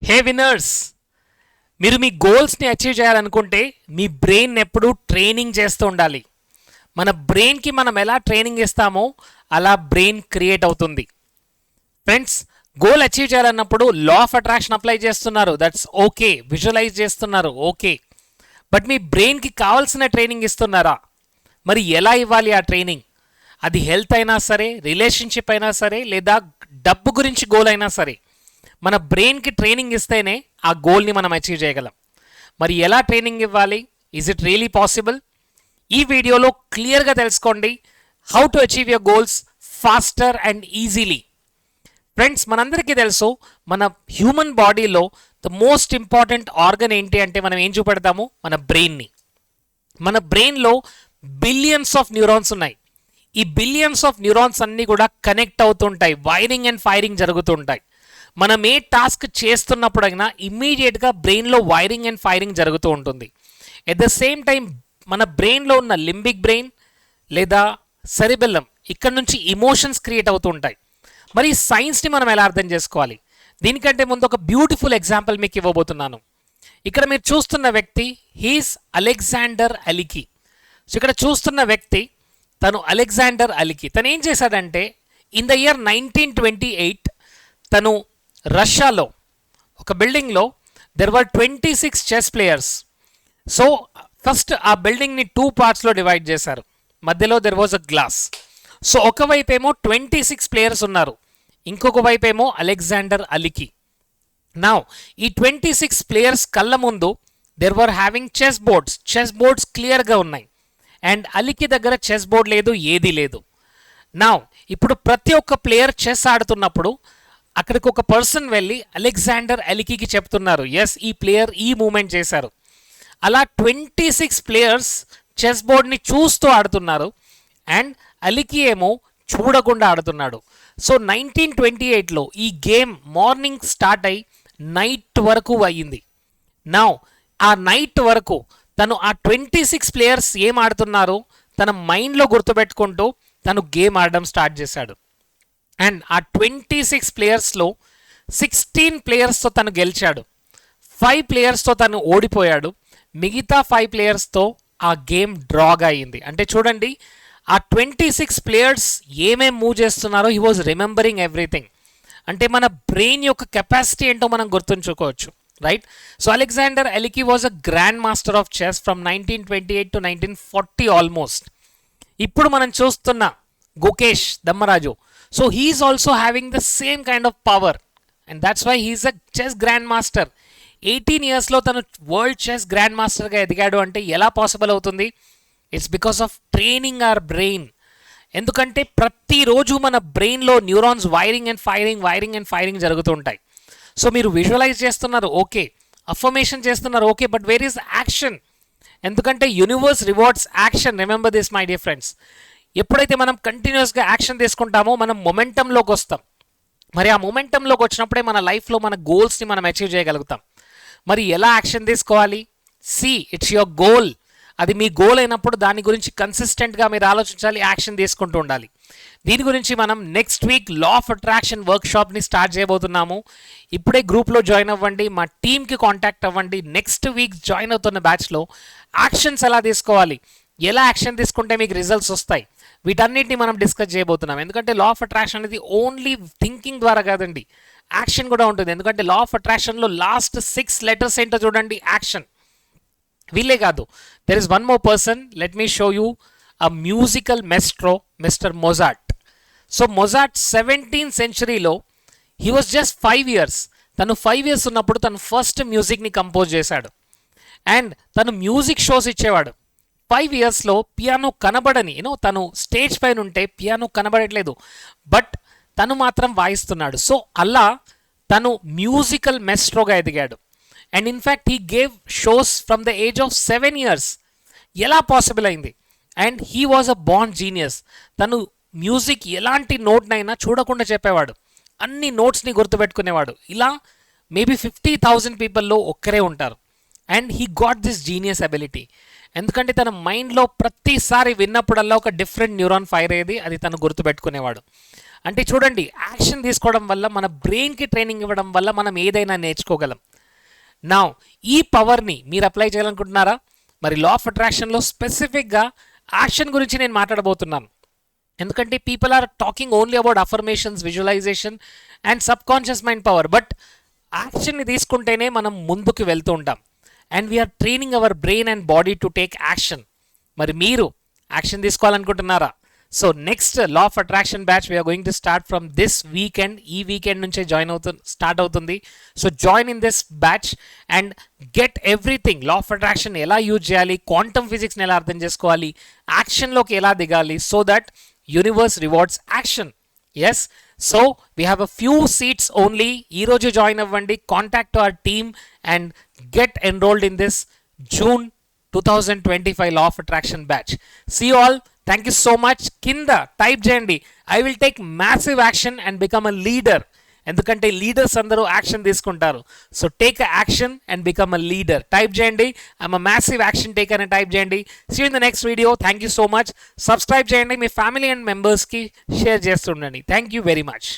హే winners, మీరు మీ గోల్స్ని achieve చేయాలనుకుంటే మీ brain ఎప్పుడూ ట్రైనింగ్ చేస్తూ ఉండాలి. మన బ్రెయిన్కి మనం ఎలా ట్రైనింగ్ ఇస్తామో అలా బ్రెయిన్ క్రియేట్ అవుతుంది. ఫ్రెండ్స్, గోల్ అచీవ్ చేయాలన్నప్పుడు లా ఆఫ్ అట్రాక్షన్ అప్లై చేస్తున్నారు, దట్స్ ఓకే. విజువలైజ్ చేస్తున్నారు, ఓకే. బట్ మీ బ్రెయిన్కి కావాల్సిన ట్రైనింగ్ ఇస్తున్నారా? మరి ఎలా ఇవ్వాలి ఆ ట్రైనింగ్? అది హెల్త్ అయినా సరే, రిలేషన్షిప్ అయినా సరే, లేదా డబ్బు గురించి గోల్ అయినా సరే, మన బ్రెయిన్కి ట్రైనింగ్ ఇస్తేనే ఆ గోల్ని మనం అచీవ్ చేయగలం. మరి ఎలా ట్రైనింగ్ ఇవ్వాలి? Is it really possible? ఈ వీడియోలో క్లియర్గా తెలుసుకోండి how to achieve your goals faster and easily. Friends, మనందరికీ తెలుసు మన హ్యూమన్ బాడీలో ద మోస్ట్ ఇంపార్టెంట్ ఆర్గన్ ఏంటి అంటే మనం ఏం చూపెడతాము? మన బ్రెయిన్ని. మన బ్రెయిన్లో బిలియన్స్ ఆఫ్ న్యూరాన్స్ ఉన్నాయి. ఈ బిలియన్స్ ఆఫ్ న్యూరాన్స్ అన్నీ కూడా కనెక్ట్ అవుతుంటాయి, వైరింగ్ అండ్ ఫైరింగ్ జరుగుతుంటాయి. మనం ఏ టాస్క్ చేస్తున్నప్పుడైనా ఇమ్మీడియట్గా బ్రెయిన్లో వైరింగ్ అండ్ ఫైరింగ్ జరుగుతూ ఉంటుంది. ఎట్ ద సేమ్ టైం మన బ్రెయిన్లో ఉన్న లింబిక్ బ్రెయిన్ లేదా సెరిబెల్లం, ఇక్కడ నుంచి ఇమోషన్స్ క్రియేట్ అవుతూ ఉంటాయి. మరి సైన్స్ని మనం ఎలా అర్థం చేసుకోవాలి? దీనికంటే ముందు ఒక బ్యూటిఫుల్ ఎగ్జాంపుల్ మీకు ఇవ్వబోతున్నాను. ఇక్కడ మీరు చూస్తున్న వ్యక్తి హీస్ అలెగ్జాండర్ అలికి. సో ఇక్కడ చూస్తున్న వ్యక్తి తను అలెగ్జాండర్ అలికి. తను ఏం చేశాడంటే ఇన్ ద ఇయర్ 1928 తను రష్యాలో ఒక బిల్డింగ్లో there were 26 chess players. So first ఆ బిల్డింగ్ని 2 పార్ట్స్లో డివైడ్ చేశారు. మధ్యలో there was a glass. So ఒకవైపు ఏమో 26 ప్లేయర్స్ ఉన్నారు, ఇంకొక వైపు ఏమో అలెగ్జాండర్ అలికి. నౌ ఈ 26 ప్లేయర్స్ కళ్ళ ముందు there were having chess boards క్లియర్గా ఉన్నాయి. అండ్ అలికి దగ్గర చెస్ బోర్డ్ లేదు, ఏదీ లేదు. నౌ ఇప్పుడు ప్రతి ఒక్క ప్లేయర్ చెస్ ఆడుతున్నప్పుడు అక్కడికి ఒక పర్సన్ వెళ్ళి అలెగ్జాండర్ అలికి చెప్తున్నారు, ఎస్ ఈ ప్లేయర్ ఈ మూమెంట్ చేశారు. అలా 26 ప్లేయర్స్ చెస్ బోర్డ్ని చూస్తూ ఆడుతున్నారు అండ్ అలికి ఏమో చూడకుండా ఆడుతున్నాడు. సో 1928లో ఈ గేమ్ మార్నింగ్ స్టార్ట్ అయి నైట్ వరకు అయ్యింది. నౌ ఆ నైట్ వరకు తను ఆ 26 ప్లేయర్స్ ఏం ఆడుతున్నారో తన మైండ్లో గుర్తుపెట్టుకుంటూ తను గేమ్ ఆడడం స్టార్ట్ చేశాడు. అండ్ ఆ 26 ప్లేయర్స్లో 16 ప్లేయర్స్తో తను గెలిచాడు, 5 ప్లేయర్స్తో తను ఓడిపోయాడు, మిగతా 5 ప్లేయర్స్తో ఆ గేమ్ డ్రాగా అయింది. అంటే చూడండి, ఆ 26 ప్లేయర్స్ ఏమేం మూవ్ చేస్తున్నారో హీ వాజ్ రిమెంబరింగ్ ఎవ్రీథింగ్. అంటే మన బ్రెయిన్ యొక్క కెపాసిటీ ఏంటో మనం గుర్తుంచుకోవచ్చు, right? So Alexander Alekhine was a grand master of chess from 1928 to 1940 almost. ఇప్పుడు మనం చూస్తున్న Gukesh Dommaraju, so he's also having the same kind of power and that's why he's a chess grand master. 18 ఇయర్స్లో తను world chess grand మాస్టర్గా ఎదిగాడు అంటే ఎలా possible అవుతుంది? It's because of training our brain. ఎందుకంటే ప్రతిరోజు మన బ్రెయిన్లో న్యూరాన్స్ వైరింగ్ అండ్ ఫైరింగ్ జరుగుతూ ఉంటాయి. సో మీరు విజువలైజ్ చేస్తున్నారు, ఓకే, అఫర్మేషన్ చేస్తున్నారు, okay, but where is action? ఎందుకంటే universe rewards action. Remember this my dear friends. ఎప్పుడైతే మనం కంటిన్యూస్గా యాక్షన్ తీసుకుంటామో మనం మొమెంటంలోకి వస్తాం. మరి ఆ మొమెంటంలోకి వచ్చినప్పుడే మన లైఫ్లో మన గోల్స్ని మనం అచీవ్ చేయగలుగుతాం. మరి ఎలా యాక్షన్ తీసుకోవాలి? It's your goal. అది మీ గోల్ అయినప్పుడు దాని గురించి కన్సిస్టెంట్గా మీరు ఆలోచించాలి, యాక్షన్ తీసుకుంటూ ఉండాలి. దీని గురించి మనం next week law of attraction వర్క్షాప్ని స్టార్ట్ చేయబోతున్నాము. ఇప్పుడే గ్రూప్లో జాయిన్ అవ్వండి, మా టీమ్కి కాంటాక్ట్ అవ్వండి. నెక్స్ట్ వీక్ జాయిన్ అవుతున్న బ్యాచ్లో యాక్షన్స్ ఎలా తీసుకోవాలి, ఎలా యాక్షన్ తీసుకుంటే మీకు రిజల్ట్స్ వస్తాయి, వీటన్నిటిని మనం డిస్కస్ చేయబోతున్నాం. ఎందుకంటే లా ఆఫ్ అట్రాక్షన్ అనేది ఓన్లీ థింకింగ్ ద్వారా కాదండి, యాక్షన్ కూడా ఉంటుంది. ఎందుకంటే లా ఆఫ్ అట్రాక్షన్లో లాస్ట్ 6 లెటర్స్ ఏంటో చూడండి, యాక్షన్. వీళ్ళే కాదు, there is one more person, let me show you a musical maestro, mister Mozart. So Mozart 17th centuryలో హీ వాజ్ జస్ట్ 5 years. తను 5 years ఉన్నప్పుడు తను ఫస్ట్ మ్యూజిక్ని కంపోజ్ చేశాడు అండ్ తను మ్యూజిక్ షోస్ ఇచ్చేవాడు. 5 yearsలో పియానో కనబడని, తను స్టేజ్ పైన ఉంటే పియానో కనబడట్లేదు, బట్ తను మాత్రం వాయిస్తున్నాడు. సో అలా తను మ్యూజికల్ మెస్ట్రోగా ఎదిగాడు. And in fact he gave shows from the age of 7 years. ఎలా పాసిబుల్ అయింది? And he was a born genius. తను మ్యూజిక్ ఎలాంటి నోట్నైనా చూడకుండా చెప్పేవాడు, అన్ని నోట్స్ని గుర్తుపెట్టుకునేవాడు. ఇలా మేబీ 50,000 పీపుల్లో ఒక్కరే ఉంటారు. And he got this genius ability. ఎందుకంటే తన మైండ్లో ప్రతిసారి విన్నప్పుడల్లా ఒక డిఫరెంట్ న్యూరాన్ ఫైర్ అయ్యేది, అది తను గుర్తుపెట్టుకునేవాడు. అంటే చూడండి, యాక్షన్ తీసుకోవడం వల్ల మన బ్రెయిన్కి ట్రైనింగ్ ఇవ్వడం వల్ల మనం ఏదైనా నేర్చుకోగలం. నా ఈ పవర్ని మీరు అప్లై చేయాలనుకుంటున్నారా? మరి లా ఆఫ్ అట్రాక్షన్లో స్పెసిఫిక్గా యాక్షన్ గురించి నేను మాట్లాడబోతున్నాను. ఎందుకంటే people are talking only about affirmations, visualisation and subconscious mind power, but యాక్షన్ని తీసుకుంటేనే మనం ముందుకు వెళ్తూ ఉంటాం. And we are training our brain and body to take action. మరి మీరు యాక్షన్ తీసుకోవాలనుకుంటున్నారా? So next law of attraction batch we are going to start from this weekend. ఈ వీకెండ్ నుంచే స్టార్ట్ అవుతుంది. So join in this batch and get everything. Law of attraction ఎలా use చేయాలి, quantum ఫిజిక్స్ని ఎలా అర్థం చేసుకోవాలి, యాక్షన్లోకి ఎలా దిగాలి, so that universe rewards action. Yes, so we have a few seats only. ఈరోజు జాయిన్ అవ్వండి, contact our team and get enrolled in this June 2025 Law of Attraction batch. See you all. Thank you so much. కింద type చేయండి, I will take massive action and become a leader. ఎందుకంటే leaders అందరూ action తీసుకుంటారు. So take a action and become a leader. Type చేయండి, I'm a massive action taker అని type చేయండి. See you in the next video. Thank you so much. Subscribe చేయండి, మీ family and మెంబర్స్కి share చేస్తుండండి. Thank you very much.